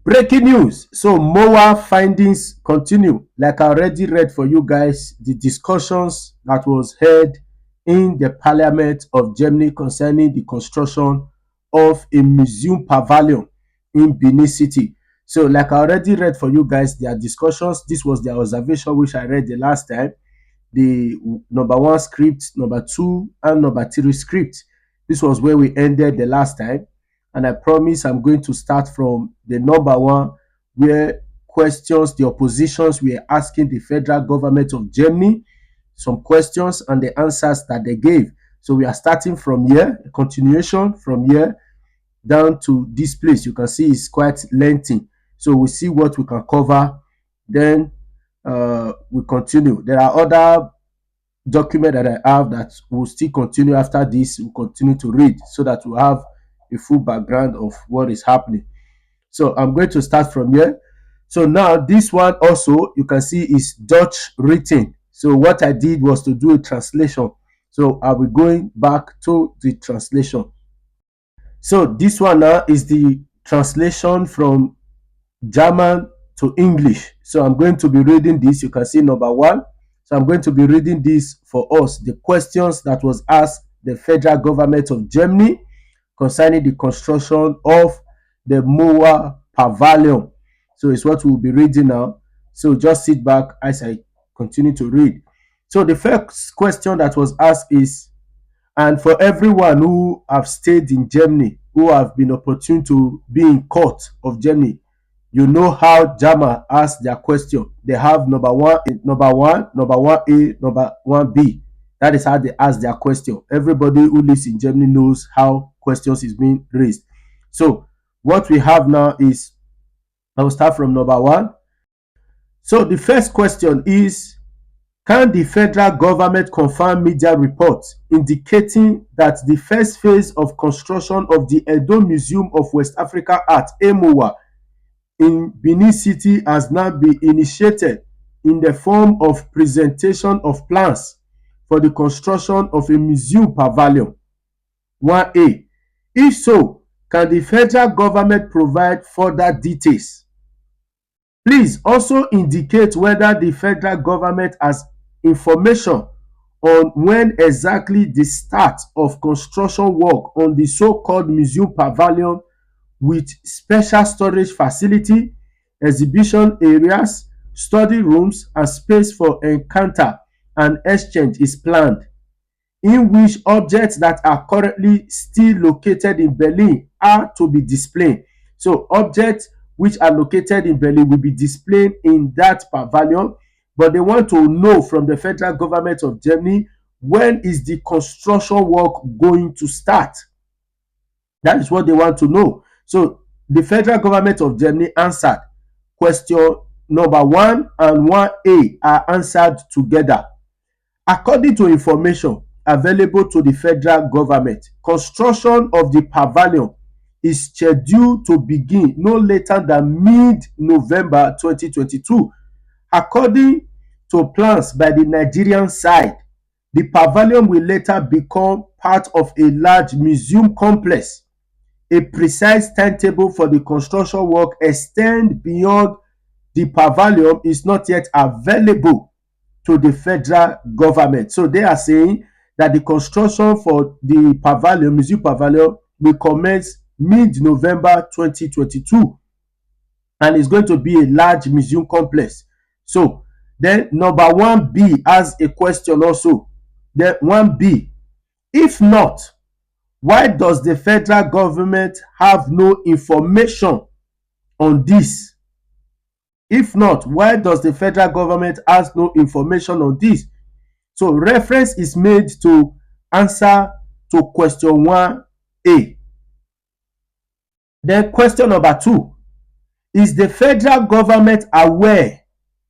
Breaking news. So MOWAA findings continue. Like I already read for you guys, the discussions that was held in the Parliament of Germany concerning the construction of a museum pavilion in Benin City. So like I already read for you guys, their discussions, this was their observation which I read the last time. The number 1 script, number 2 and number 3 script. This was where we ended the last time. And I promise I'm going to start from the number 1, where questions the oppositions were asking the federal government of Germany, some questions and the answers that they gave. So we are starting from here, a continuation from here down to this place. You can see it's quite lengthy. So we see what we can cover. Then we continue. There are other documents that I have that will still continue after this. We'll continue to read so that we'll have a full background of what is happening. So I'm going to start from here. So now this one also, you can see, is Dutch written. So what I did was to do a translation. So I'll be going back to the translation. So this one now is the translation from German to English. So I'm going to be reading this. You can see number 1. So I'm going to be reading this for us. The questions that was asked the federal government of Germany concerning the construction of the MOWAA pavilion. So it's what we'll be reading now. So just sit back as I continue to read. So the first question that was asked is, and for everyone who have stayed in Germany, who have been opportune to be in court of Germany, you know how German ask their question. They have number 1, number 1A, number 1B. That is how they ask their question. Everybody who lives in Germany knows how questions is being raised. So what we have now is, I will start from number 1. So the first question is, can the federal government confirm media reports indicating that the first phase of construction of the Edo Museum of West African Art, EMOWAA, in Benin City has now been initiated in the form of presentation of plans for the construction of a museum pavilion? 1A. If so, can the federal government provide further details? Please also indicate whether the federal government has information on when exactly the start of construction work on the so-called museum pavilion with special storage facility, exhibition areas, study rooms, and space for encounter and exchange is planned, in which objects that are currently still located in Berlin are to be displayed. So objects which are located in Berlin will be displayed in that pavilion, but they want to know from the federal government of Germany, when is the construction work going to start? That is what they want to know. So the federal government of Germany answered. Question number 1 and 1A are answered together. According to information available to the federal government, construction of the pavilion is scheduled to begin no later than mid-November 2022. According to plans by the Nigerian side, the pavilion will later become part of a large museum complex. A precise timetable for the construction work extend beyond the pavilion is not yet available to the federal government. So they are saying that the construction for the pavilion, museum pavilion, will commence mid-November 2022, and it's going to be a large museum complex. So then number 1B has a question also. Then 1B, if not, why does the federal government have no information on this? If not, why does the federal government have no information on this? So reference is made to answer to question 1A. Then question number 2, is the federal government aware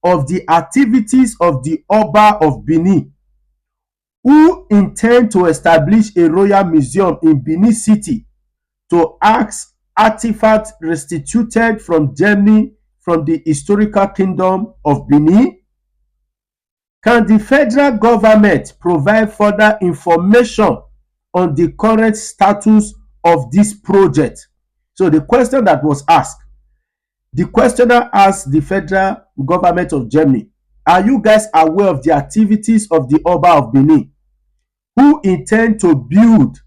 of the activities of the Oba of Benin, who intend to establish a royal museum in Benin City to ask artifacts restituted from Germany from the historical kingdom of Benin? Can the federal government provide further information on the current status of this project? So the question that was asked, The questioner asked the federal government of Germany, are you guys aware of the activities of the Oba of Benin, who intend to build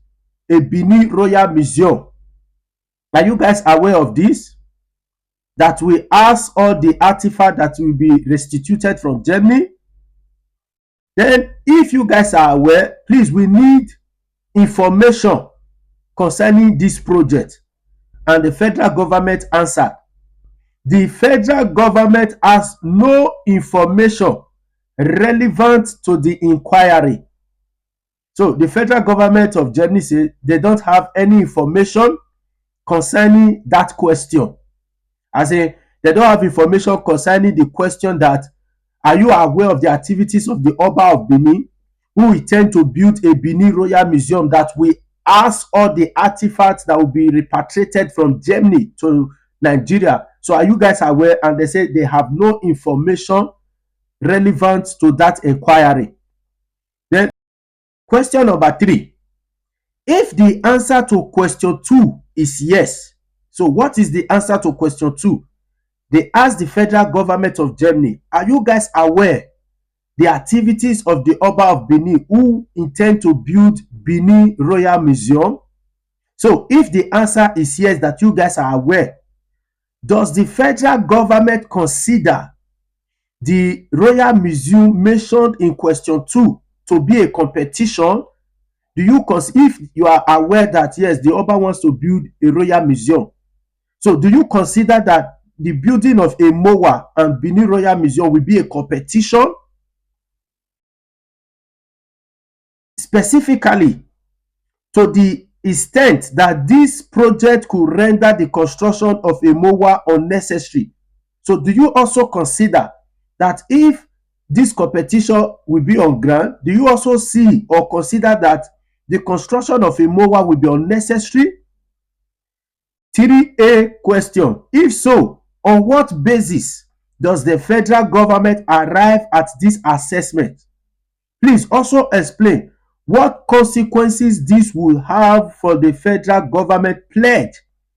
a Benin Royal Museum? Are you guys aware of this? That we ask all the artifacts that will be restituted from Germany? Then, if you guys are aware, please, we need information concerning this project. And the federal government answered, the federal government has no information relevant to the inquiry. So the federal government of Germany said they don't have any information concerning that question. As in, they don't have information concerning the question that, are you aware of the activities of the Oba of Benin, who intend to build a Benin Royal Museum that will ask all the artifacts that will be repatriated from Germany to Nigeria? So are you guys aware? And they say they have no information relevant to that inquiry. Then question number 3. If the answer to question 2 is yes, so what is the answer to question 2? They asked the federal government of Germany, are you guys aware the activities of the Oba of Benin, who intend to build Benin Royal Museum? So if the answer is yes, that you guys are aware, does the federal government consider the Royal Museum mentioned in question 2 to be a competition? Do you if you are aware that yes, the Oba wants to build a Royal Museum, so do you consider that the building of a MOWAA and Benin Royal Museum will be a competition? Specifically, to the extent that this project could render the construction of a MOWAA unnecessary. So do you also consider that if this competition will be on ground, do you also see or consider that the construction of a MOWAA will be unnecessary? 3A question. If so, on what basis does the federal government arrive at this assessment? Please also explain what consequences this will have for the federal government pledge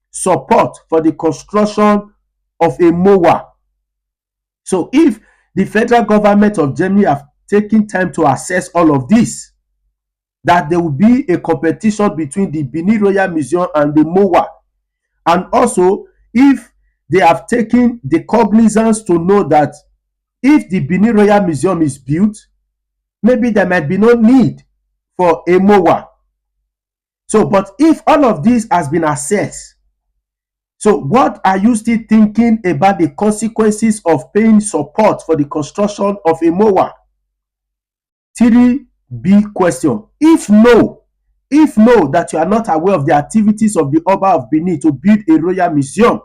support for the construction of a MOWAA. So if the federal government of Germany have taken time to assess all of this, that there will be a competition between the Benin Royal Museum and the MOWAA, and also if they have taken the cognizance to know that if the Benin Royal Museum is built, maybe there might be no need for a MOWAA. So, but if all of this has been assessed, so what are you still thinking about the consequences of paying support for the construction of a MOWAA? 3B question. If no, that you are not aware of the activities of the Oba of Benin to build a Royal Museum,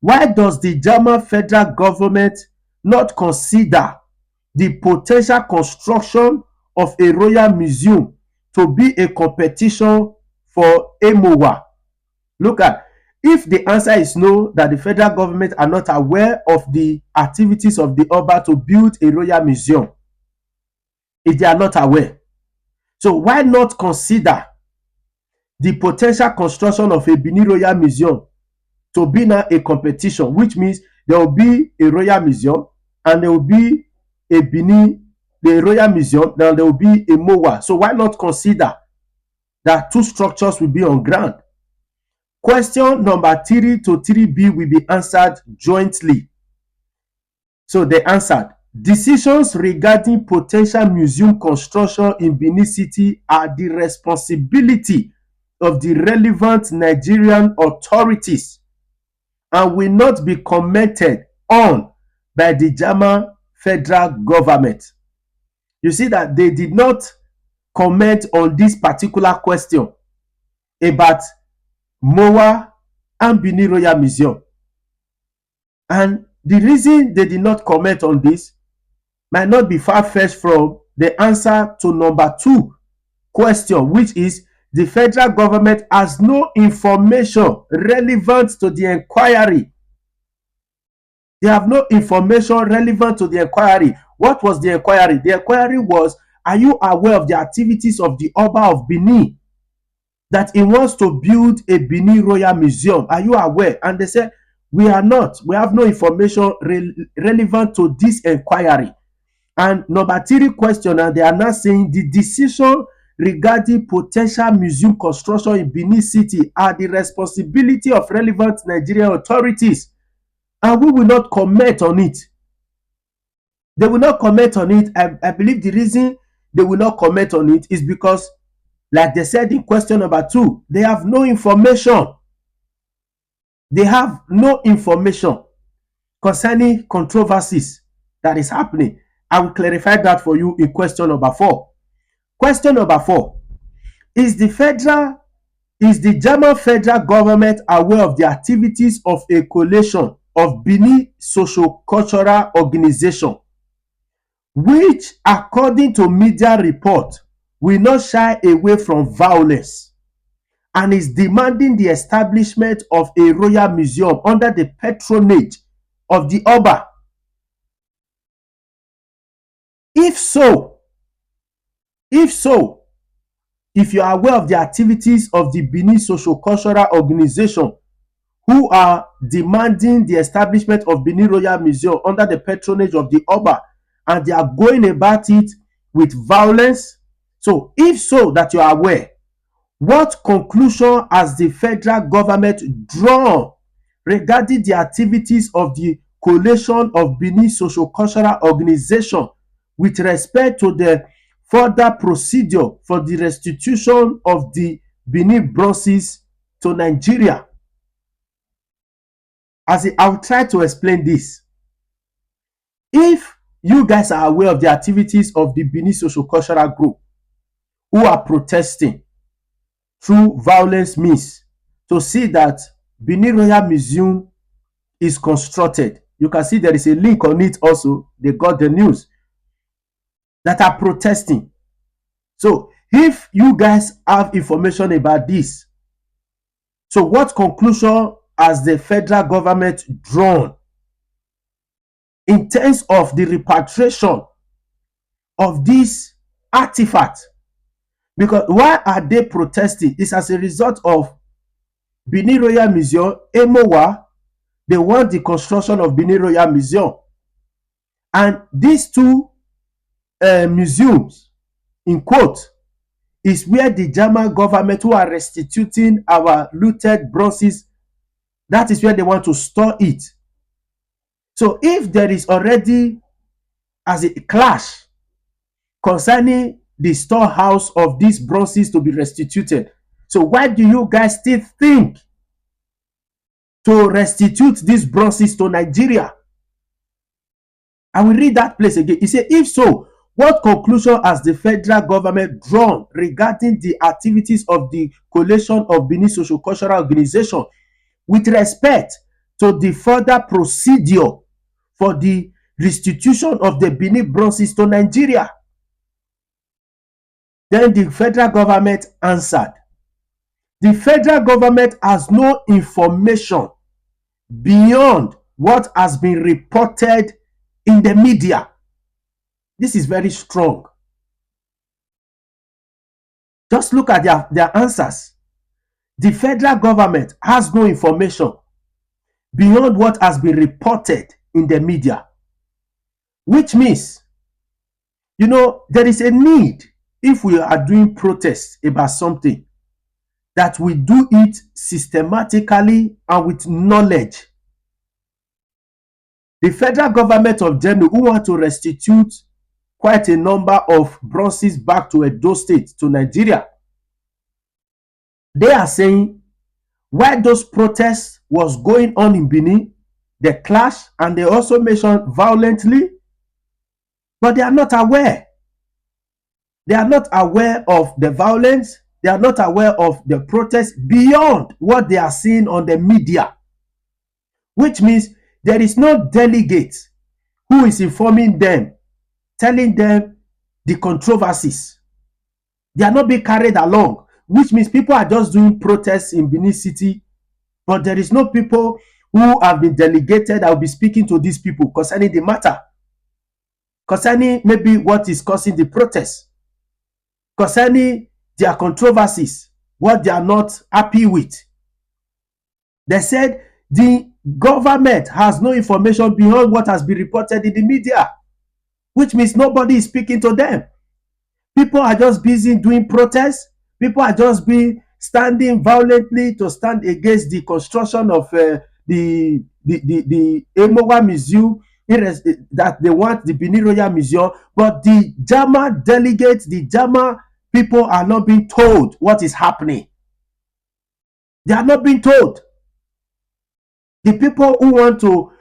why does the German federal government not consider the potential construction of a Royal Museum to be a competition for EMOWAA? Look at, if the answer is no, that the federal government are not aware of the activities of the Oba to build a Royal Museum, if they are not aware, so why not consider the potential construction of a Benin Royal Museum to be now a competition, which means there will be a Royal Museum and there will be a Benin, the Royal Museum, then there will be a MOWAA. So why not consider that two structures will be on ground? Question number 3 to 3B will be answered jointly. So they answered, decisions regarding potential museum construction in Benin City are the responsibility of the relevant Nigerian authorities and will not be commented on by the German federal government. You see that they did not comment on this particular question about MOWAA and Benin Royal Museum. And the reason they did not comment on this might not be far-fetched from the answer to number 2 question, which is the federal government has no information relevant to the inquiry. They have no information relevant to the inquiry. What was the inquiry? The inquiry was, are you aware of the activities of the Oba of Benin, that he wants to build a Benin Royal Museum? Are you aware? And they said, We are not. We have no information relevant to this inquiry. And number 3 question, and they are now saying the decision regarding potential museum construction in Benin City are the responsibility of relevant Nigerian authorities, and we will not comment on it. They will not comment on it. I believe the reason they will not comment on it is because, like they said in question number 2, they have no information. They have no information concerning controversies that is happening. I will clarify that for you in question number 4. Question number 4. Is the German federal government aware of the activities of a coalition of Benin socio-cultural organization, which, according to media report, will not shy away from violence and is demanding the establishment of a royal museum under the patronage of the Oba? If so, if you are aware of the activities of the Benin socio-cultural organization who are demanding the establishment of Benin Royal Museum under the patronage of the Oba, and they are going about it with violence, so if so that you are aware, what conclusion has the federal government drawn regarding the activities of the coalition of Benin socio-cultural organization with respect to the further procedure for the restitution of the Benin bronzes to Nigeria? I will try to explain this. If you guys are aware of the activities of the Benin socio-cultural group who are protesting through violence means to see that Benin Royal Museum is constructed, you can see there is a link on it also. They got the news that are protesting. So if you guys have information about this, so what conclusion has the federal government drawn in terms of the repatriation of this artifact? Because why are they protesting? It's as a result of Benin Royal Museum, EMOWAA. They want the construction of Benin Royal Museum. And these two museums, in quote, is where the German government who are restituting our looted bronzes, that is where they want to store it. So if there is already as a clash concerning the storehouse of these bronzes to be restituted, so why do you guys still think to restitute these bronzes to Nigeria? I will read that place again. He said, if so, what conclusion has the federal government drawn regarding the activities of the coalition of Benin socio-cultural organization with respect to the further procedure for the restitution of the Benin bronzes to Nigeria? Then the federal government answered, the federal government has no information beyond what has been reported in the media. This is very strong. Just look at their answers. The federal government has no information beyond what has been reported in the media, which means, you know, there is a need, if we are doing protests about something, that we do it systematically and with knowledge. The federal government of Germany, who want to restitute quite a number of bronzes back to Edo State, to Nigeria, they are saying while those protests was going on in Benin, the clash, and they also mentioned violently, but they are not aware. They are not aware of the violence. They are not aware of the protests beyond what they are seeing on the media, which means there is no delegate who is informing them, telling them the controversies. They are not being carried along, which means people are just doing protests in Benin City, but there is no people who have been delegated that will be speaking to these people concerning the matter, concerning maybe what is causing the protests, concerning their controversies, what they are not happy with. They said the government has no information beyond what has been reported in the media, which means nobody is speaking to them. People are just busy doing protests. People are just standing violently to stand against the construction of the EMOWAA Museum, that they want the Benin Royal Museum. But the Jama delegates, the Jama people are not being told what is happening. They are not being told. The people who want to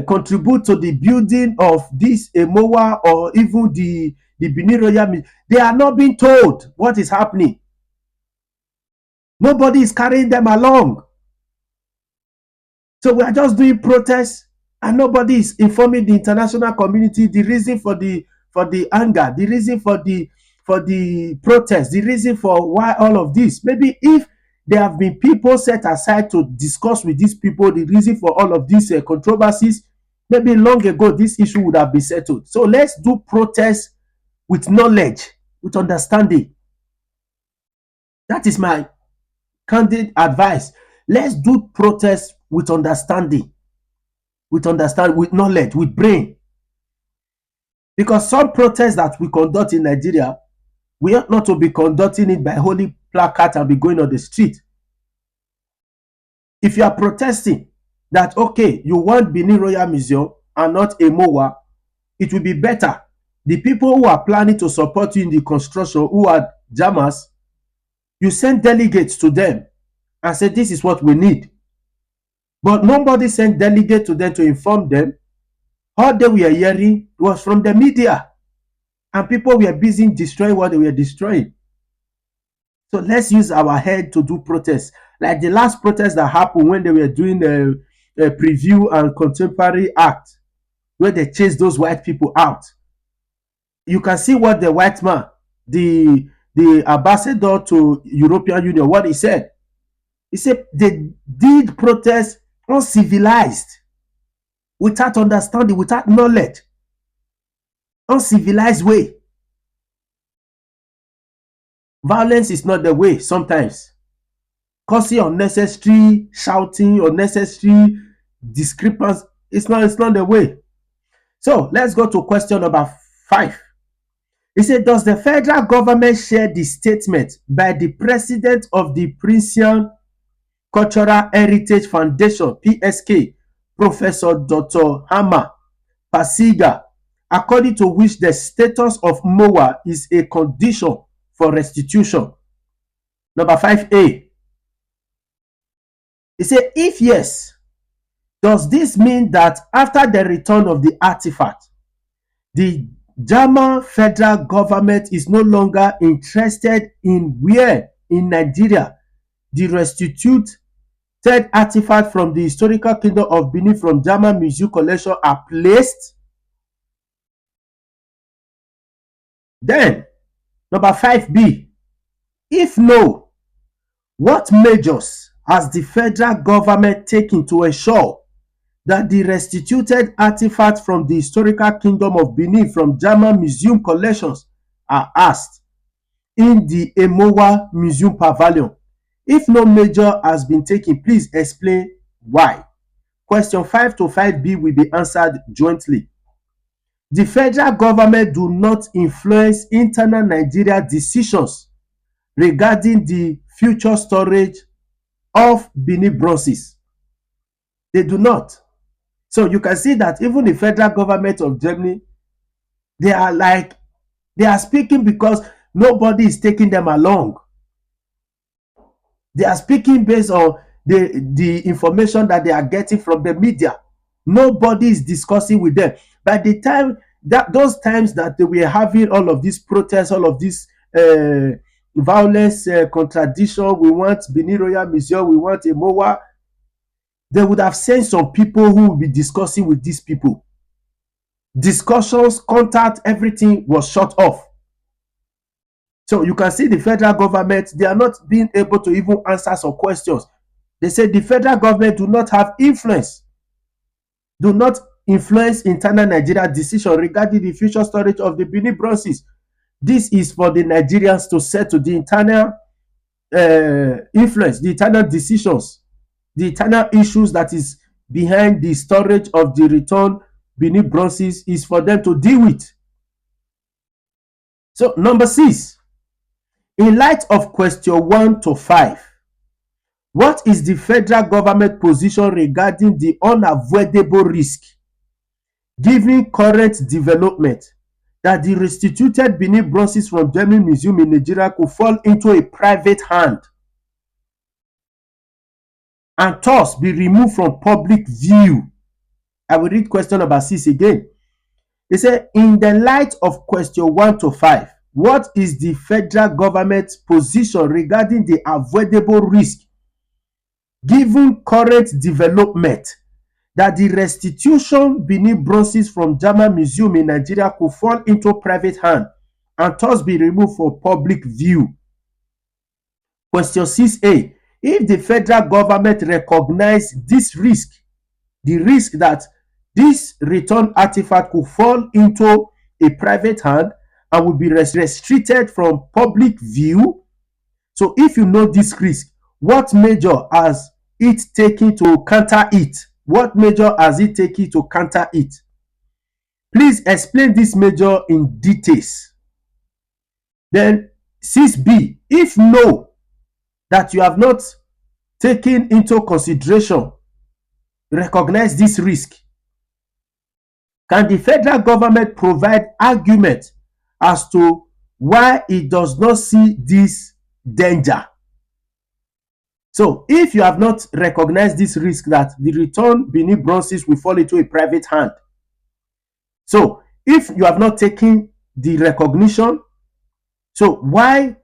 contribute to the building of this EMOWAA or even the Benin Royal Museum, they are not being told what is happening. Nobody is carrying them along. So we are just doing protests and nobody is informing the international community the reason for the anger, the reason for the protest, the reason for why all of this. Maybe if there have been people set aside to discuss with these people the reason for all of these controversies, maybe long ago this issue would have been settled. So let's do protests with knowledge, with understanding. That is my candid advice. Let's do protests with understanding, with knowledge, with brain. Because some protests that we conduct in Nigeria, we ought not to be conducting it by holding placard and be going on the street. If you are protesting that, okay, you want Benin Royal Museum and not EMOWAA, it will be better. The people who are planning to support you in the construction, who are jammers, you send delegates to them and say, this is what we need. But nobody sent delegates to them to inform them. All they were hearing was from the media. And people were busy destroying what they were destroying. So let's use our head to do protests. Like the last protest that happened when they were doing a preview and contemporary act, where they chased those white people out. You can see what the white man, the ambassador to European Union, what he said. He said they did protest uncivilized, without understanding, without knowledge, uncivilized way. Violence is not the way sometimes. Causing unnecessary shouting, unnecessary discrepancy, it's not the way. So let's go to question number 5. He said, does the federal government share the statement by the president of the Princeton Cultural Heritage Foundation, PSK, Professor Dr. Hammer Pasiga, according to which the status of MOWAA is a condition for restitution? Number 5A. He said, if yes, does this mean that after the return of the artifact, the German federal government is no longer interested in where in Nigeria the restituted artifact from the historical kingdom of Benin from German museum collection are placed? Then, number 5B, if no, what measures has the federal government taken to ensure that the restituted artifacts from the historical kingdom of Benin from German museum collections are asked in the EMOWAA Museum Pavilion? If no measure has been taken, please explain why. Question 5 to 5B will be answered jointly. The federal government do not influence internal Nigeria decisions regarding the future storage of Benin bronzes. They do not. So you can see that even the federal government of Germany, they are speaking because nobody is taking them along. They are speaking based on the information that they are getting from the media. Nobody is discussing with them. By the time those times that they were having all of these protests, all of this violence, contradiction, we want Benin Royal Museum, we want EMOWAA, they would have sent some people who will be discussing with these people. Discussions, contact, everything was shut off. So you can see the federal government, they are not being able to even answer some questions. They say the federal government do not have influence, do not influence internal Nigeria decision regarding the future storage of the Benin bronzes. This is for the Nigerians to settle the internal influence, the internal decisions, the internal issues that is behind the storage of the returned Benin bronzes is for them to deal with. So, number 6, in light of question 1 to 5, what is the federal government position regarding the unavoidable risk, given current development, that the restituted Benin bronzes from German Museum in Nigeria could fall into a private hand and thus be removed from public view? I will read question number 6 again. They say, in the light of question 1 to 5, what is the federal government's position regarding the avoidable risk, given current development, that the restitution Benin bronzes from German Museum in Nigeria could fall into private hand and thus be removed from public view? Question 6A. If the federal government recognize this risk, the risk that this returned artifact could fall into a private hand and will be restricted from public view. So if you know this risk, what measure has it taken to counter it? What measure has it taken to counter it? Please explain this measure in details. Then 6B, if no, that you have not taken into consideration, recognize this risk, can the federal government provide argument as to why it does not see this danger? So if you have not recognized this risk that the returned Benin bronzes will fall into a private hand, so if you have not taken the recognition, so why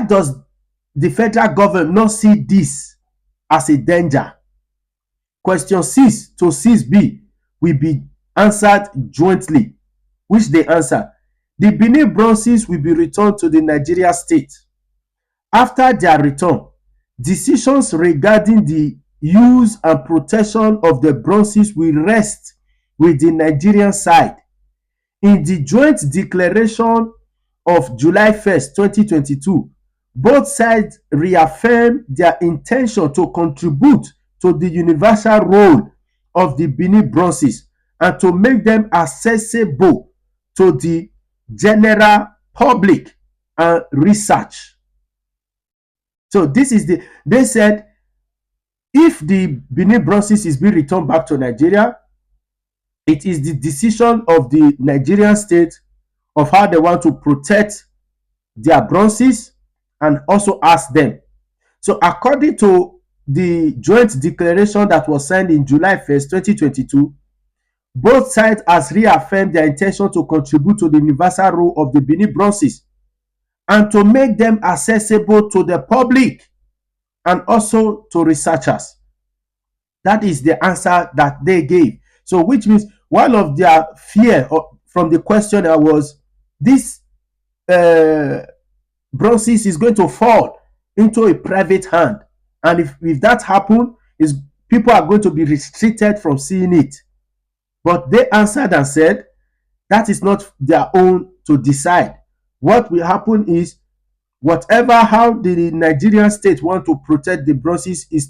does the federal government not see this as a danger? Question 6 to 6B will be answered jointly, which they answer. The Benin bronzes will be returned to the Nigeria state. After their return, decisions regarding the use and protection of the bronzes will rest with the Nigerian side. In the joint declaration of July 1st, 2022, both sides reaffirmed their intention to contribute to the universal role of the Benin bronzes and to make them accessible to the general public and research. So this is they said, if the Benin bronzes is being returned back to Nigeria, it is the decision of the Nigerian state of how they want to protect their bronzes and also ask them. So according to the joint declaration that was signed in July 1st, 2022, both sides has reaffirmed their intention to contribute to the universal role of the Benin bronzes and to make them accessible to the public and also to researchers. That is the answer that they gave. So which means one of their fear from the questioner was this bronzes is going to fall into a private hand, and if that happens, people are going to be restricted from seeing it. But they answered and said that is not their own to decide. What will happen is, whatever how the Nigerian state want to protect the bronzes is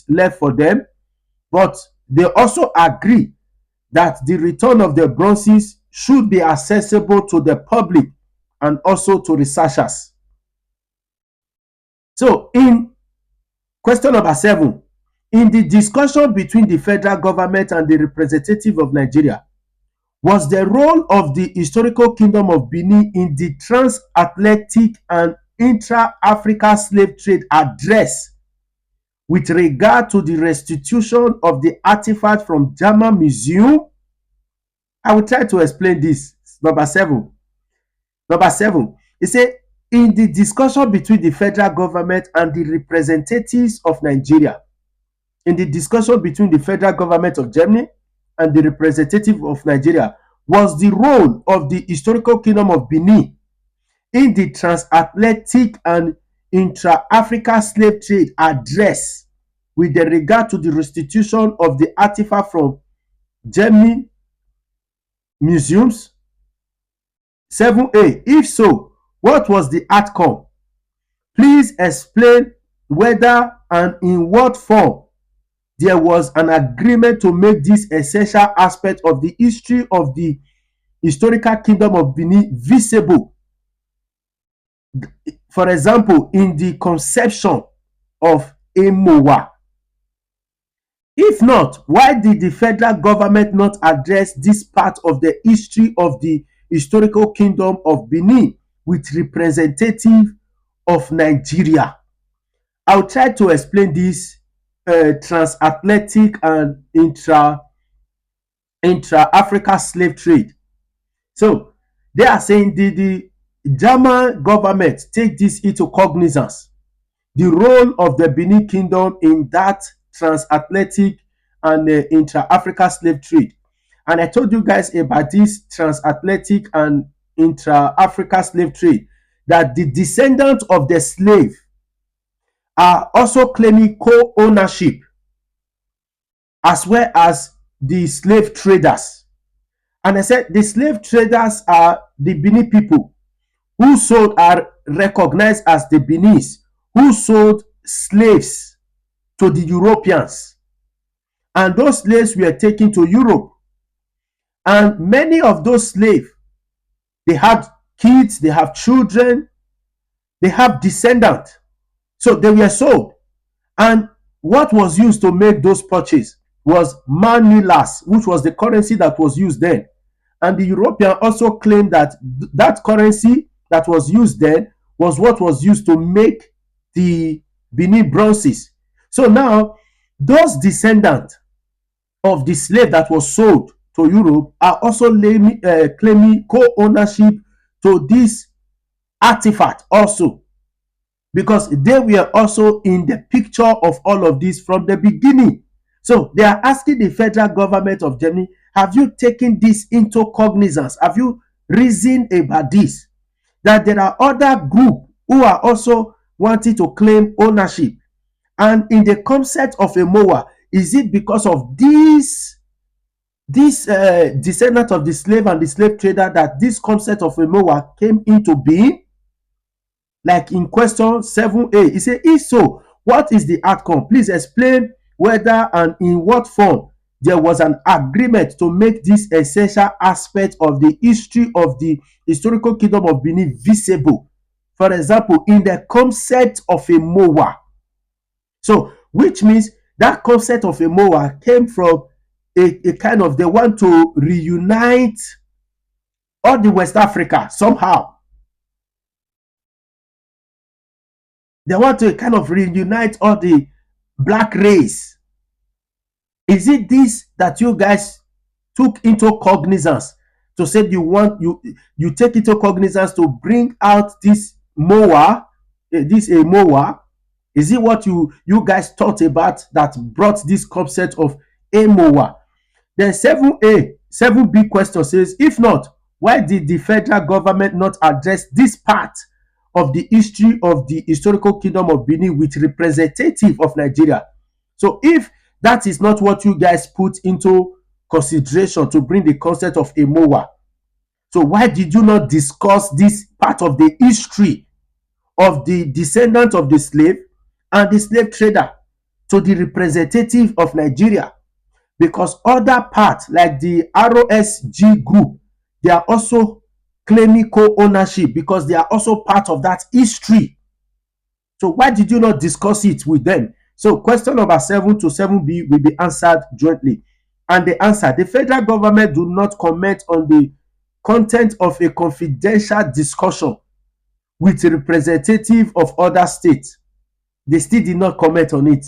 left for them. But they also agree that the return of the bronzes should be accessible to the public and also to researchers. So in question number 7, in the discussion between the federal government and the representative of Nigeria, was the role of the historical kingdom of Benin in the transatlantic and intra-Africa slave trade addressed with regard to the restitution of the artifact from German Museum? I will try to explain this. Number 7. It said, in the discussion between the federal government and the representatives of Nigeria, in the discussion between the federal government of Germany and the representative of Nigeria, was the role of the historical kingdom of Benin in the transatlantic and intra-Africa slave trade address with regard to the restitution of the artifact from German museums? 7A. If so, what was the outcome? Please explain whether and in what form there was an agreement to make this essential aspect of the history of the historical kingdom of Benin visible. For example, in the conception of EMOWAA. If not, why did the federal government not address this part of the history of the historical kingdom of Benin with representative of Nigeria? I'll try to explain this transatlantic and intra-Africa slave trade. So they are saying the German government take this into cognizance, the role of the Benin Kingdom in that transatlantic and intra-Africa slave trade. And I told you guys about this transatlantic and intra-Africa slave trade, that the descendants of the slave are also claiming co-ownership as well as the slave traders. And I said the slave traders are the Benin people who are recognized as the Beninese, who sold slaves to the Europeans. And those slaves were taken to Europe. And many of those slaves, they have kids, they have children, they have descendants. So they were sold. And what was used to make those purchases was manilas, which was the currency that was used then. And the European also claimed that that currency that was used then was what was used to make the Benin bronzes. So now, those descendants of the slave that was sold to Europe are also claiming co-ownership to this artifact also, because they were also in the picture of all of this from the beginning. So they are asking the federal government of Germany, have you taken this into cognizance? Have you reasoned about this? That there are other groups who are also wanting to claim ownership. And in the concept of EMOWAA, is it because of this descendant of the slave and the slave trader that this concept of EMOWAA came into being? Like in question 7a, he said, if so, what is the outcome? Please explain whether and in what form there was an agreement to make this essential aspect of the history of the historical kingdom of Benin visible. For example, in the concept of EMOWAA. So, which means that concept of EMOWAA came from a kind of, they want to reunite all the West Africa somehow. They want to kind of reunite all the black race. Is it this that you guys took into cognizance to say you take into cognizance to bring out this MOWAA, this MOWAA? Is it what you guys thought about that brought this concept of EMOWAA? Then 7B question says, if not, why did the federal government not address this part of the history of the historical kingdom of Benin with representative of Nigeria? So if that is not what you guys put into consideration to bring the concept of EMOWAA, so why did you not discuss this part of the history of the descendant of the slave and the slave trader to the representative of Nigeria? Because other parts like the ROSG group, they are also claiming co-ownership because they are also part of that history. So why did you not discuss it with them? So question number 7 to 7B will be answered jointly. And the answer, the federal government do not comment on the content of a confidential discussion with a representative of other states. They still did not comment on it.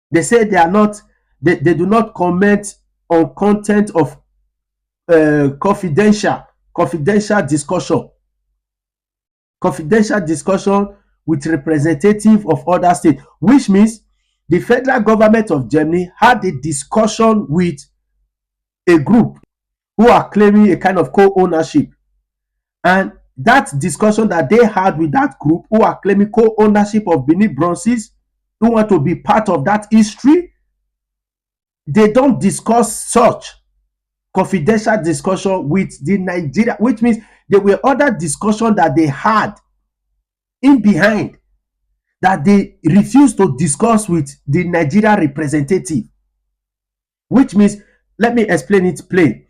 They say they are not, they do not comment on content of confidential discussion. Confidential discussion with representative of other states, which means the federal government of Germany had a discussion with a group who are claiming a kind of co-ownership. And that discussion that they had with that group who are claiming co-ownership of Benin bronzes, who want to be part of that history, they don't discuss such confidential discussion with the Nigeria, which means there were other discussions that they had in behind that they refuse to discuss with the Nigeria representative, which means, let me explain it plain.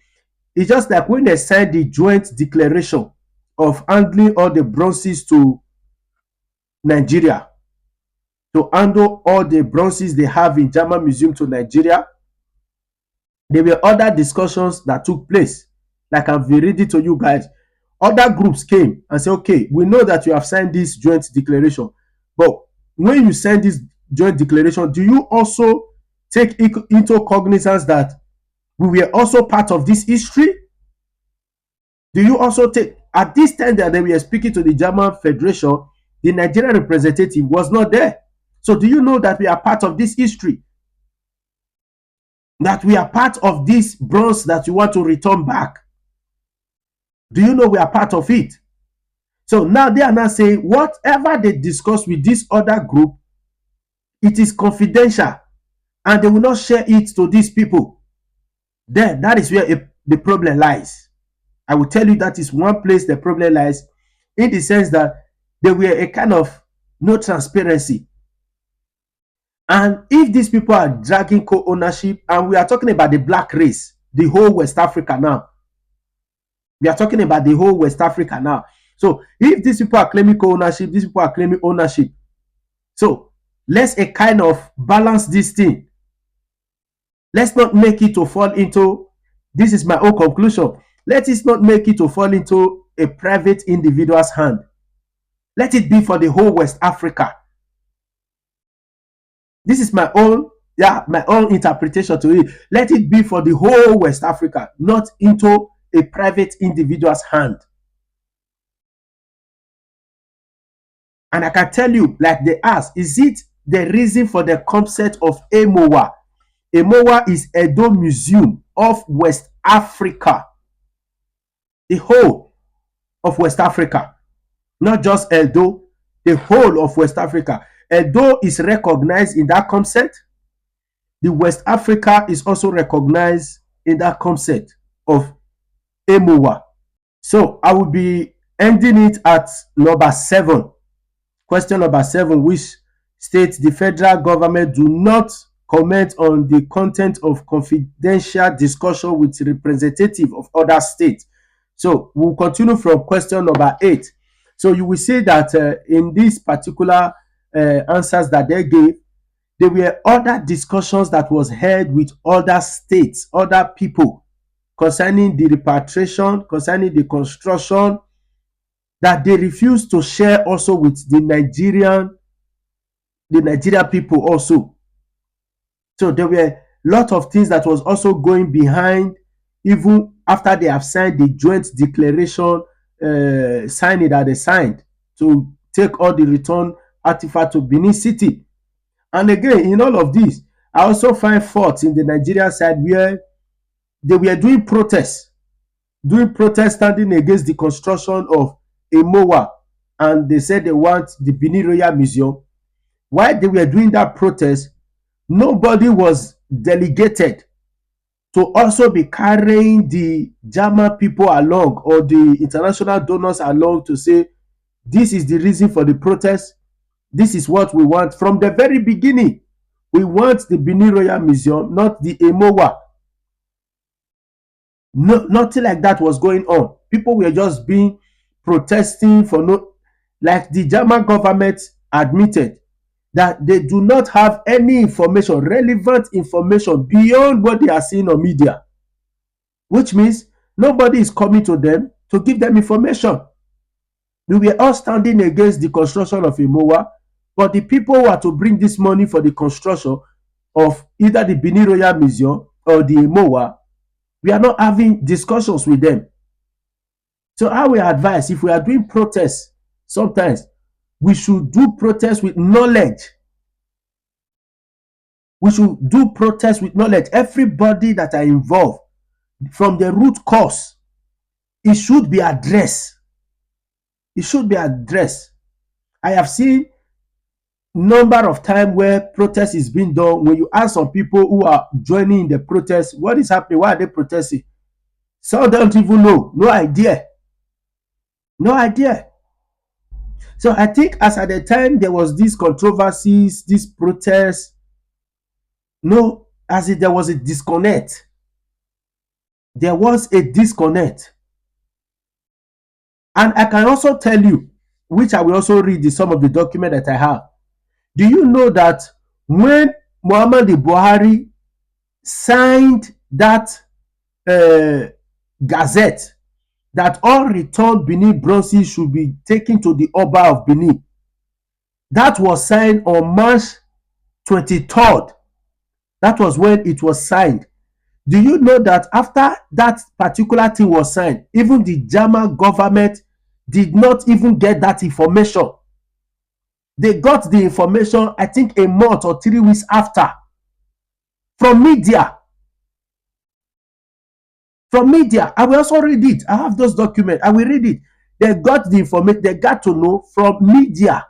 It's just like when they signed the joint declaration of handling all the bronzes to Nigeria, to handle all the bronzes they have in German Museum to Nigeria. There were other discussions that took place. Like I've been reading to you guys. Other groups came and said, okay, we know that you have signed this joint declaration, but when you sign this joint declaration, do you also take into cognizance that we were also part of this history? Do you also take, at this time that they were speaking to the German Federation, the Nigerian representative was not there. So do you know that we are part of this history? That we are part of this bronze that you want to return back? Do you know we are part of it? So now they are now saying whatever they discuss with this other group, it is confidential and they will not share it to these people. Then that is where the problem lies. I will tell you that is one place the problem lies, in the sense that there were a kind of no transparency. And if these people are dragging co-ownership, and we are talking about the black race, the whole West Africa now. We are talking about the whole West Africa now. So if these people are claiming co-ownership, these people are claiming ownership. So let's a kind of balance this thing. Let's not make it to fall into, this is my own conclusion, let it not make it to fall into a private individual's hand. Let it be for the whole West Africa. This is my own, my own interpretation to it. Let it be for the whole West Africa, not into a private individual's hand. And I can tell you, like they ask, is it the reason for the concept of EMOWAA? EMOWAA is Edo Museum of West Africa. The whole of West Africa. Not just Edo, the whole of West Africa. Edo is recognized in that concept. The West Africa is also recognized in that concept of EMOWAA. So I will be ending it at number 7. Question number 7, which states the federal government do not comment on the content of confidential discussion with representatives of other states. So we'll continue from question number 8. So you will see that in these particular answers that they gave, there were other discussions that was held with other states, other people, concerning the repatriation, concerning the construction, that they refused to share also with the Nigerian people also. So there were a lot of things that was also going behind, even after they have signed the joint declaration, signing that they signed to take all the return artifact to Benin City. And again, in all of this, I also find faults in the Nigerian side where they were doing protests standing against the construction of EMOWAA, and they said they want the Benin Royal Museum. While they were doing that protest, nobody was delegated to also be carrying the German people along, or the international donors along, to say this is the reason for the protest, this is what we want. From the very beginning, we want the Benin Royal Museum, not the EMOWAA. No, nothing like that was going on. People were just being protesting for no, like the German government admitted that they do not have any information, relevant information, beyond what they are seeing on media, which means nobody is coming to them to give them information. We were all standing against the construction of EMOWAA, but the people who are to bring this money for the construction of either the Benin Royal Museum or the EMOWAA, we are not having discussions with them. So I will advise, if we are doing protests, sometimes we should do protests with knowledge. We should do protests with knowledge. Everybody that are involved, from the root cause, it should be addressed. It should be addressed. I have seen number of times where protest is being done. When you ask some people who are joining in the protest, what is happening? Why are they protesting? Some don't even know. No idea. No idea. So I think as at the time there was these controversies, these protests, no, as if there was a disconnect. There was a disconnect. And I can also tell you, which I will also read in some of the document that I have. Do you know that when Muhammadu Buhari signed that gazette that all returned Benin bronzes should be taken to the Oba of Benin, that was signed on March 23rd. That was when it was signed. Do you know that after that particular thing was signed, even the German government did not even get that information? They got the information, I think, a month or 3 weeks after, from media. From media. I will also read it. I have those documents. I will read it. They got the information. They got to know from media.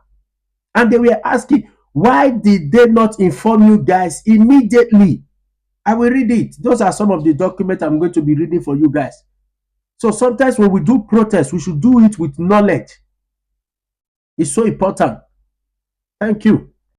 And they were asking, why did they not inform you guys immediately? I will read it. Those are some of the documents I'm going to be reading for you guys. So sometimes when we do protest, we should do it with knowledge. It's so important. Thank you.